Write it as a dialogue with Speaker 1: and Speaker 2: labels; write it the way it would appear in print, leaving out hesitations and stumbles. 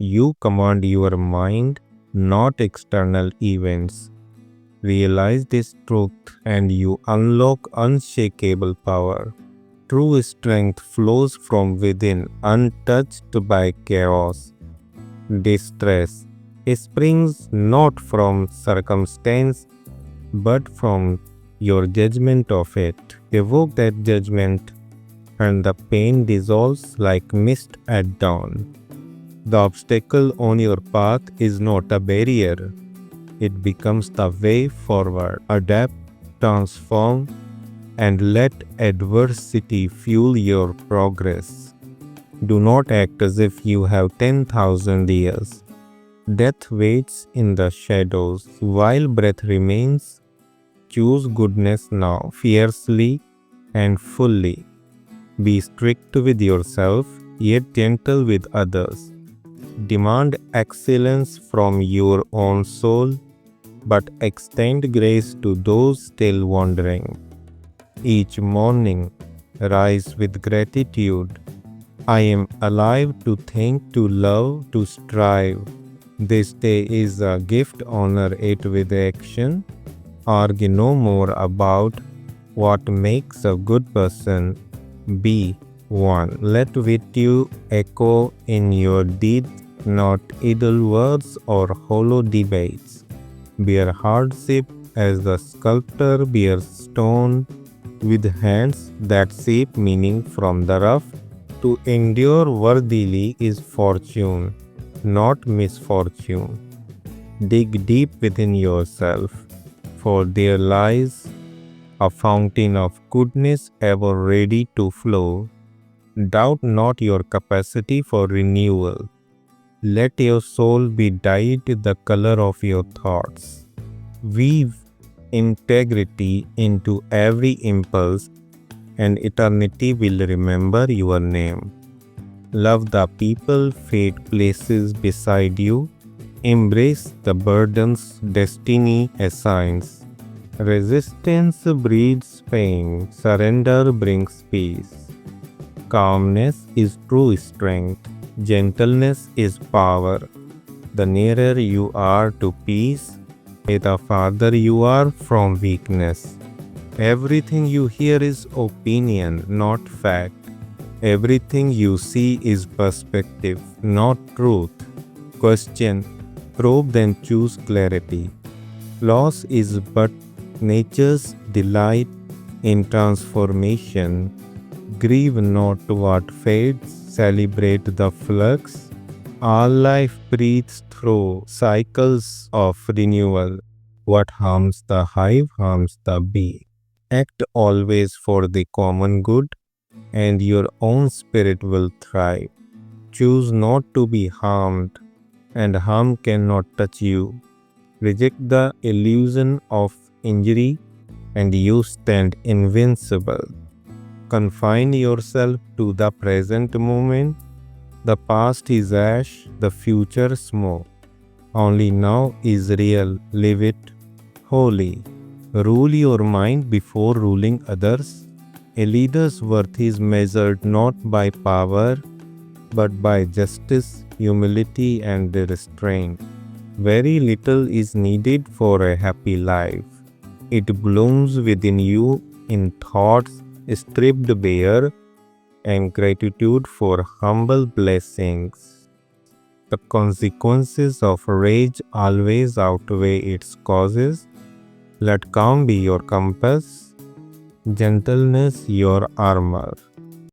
Speaker 1: You command your mind, not external events. Realize this truth and you unlock unshakable power. True strength flows from within, untouched by chaos, distress. It springs not from circumstance, but from your judgment of it. Evoke that judgment, and the pain dissolves like mist at dawn. The obstacle on your path is not a barrier. It becomes the way forward. Adapt, transform, and let adversity fuel your progress. Do not act as if you have 10,000 years. Death waits in the shadows while breath remains. Choose goodness now, fiercely and fully. Be strict with yourself, yet gentle with others. Demand excellence from your own soul, but extend grace to those still wandering. Each morning, rise with gratitude. I am alive to think, to love, to strive. This day is a gift, honor it with action. Argue no more about what makes a good person. Be one. Let virtue echo in your deeds, not idle words or hollow debates. Bear hardship as the sculptor bears stone, with hands that shape meaning from the rough. To endure worthily is fortune, not misfortune. Dig deep within yourself, for there lies a fountain of goodness ever ready to flow. Doubt not your capacity for renewal. Let your soul be dyed the color of your thoughts. Weave integrity into every impulse, and eternity will remember your name. Love the people fate places beside you. Embrace the burdens destiny assigns. Resistance breeds pain, surrender brings peace. Calmness is true strength, gentleness is power. The nearer you are to peace, the farther you are from weakness. Everything you hear is opinion, not fact. Everything you see is perspective, not truth. Question, probe, then choose clarity. Loss is but nature's delight in transformation. Grieve not what fades, celebrate the flux. All life breathes through cycles of renewal. What harms the hive harms the bee. Act always for the common good, and your own spirit will thrive. Choose not to be harmed, and harm cannot touch you. Reject the illusion of injury, and you stand invincible. Confine yourself to the present moment. The past is ash, the future smoke. Only now is real, live it wholly. Rule your mind before ruling others. A leader's worth is measured not by power, but by justice, humility, and restraint. Very little is needed for a happy life. It blooms within you in thoughts stripped bare, and gratitude for humble blessings. The consequences of rage always outweigh its causes. Let calm be your compass, gentleness your armor.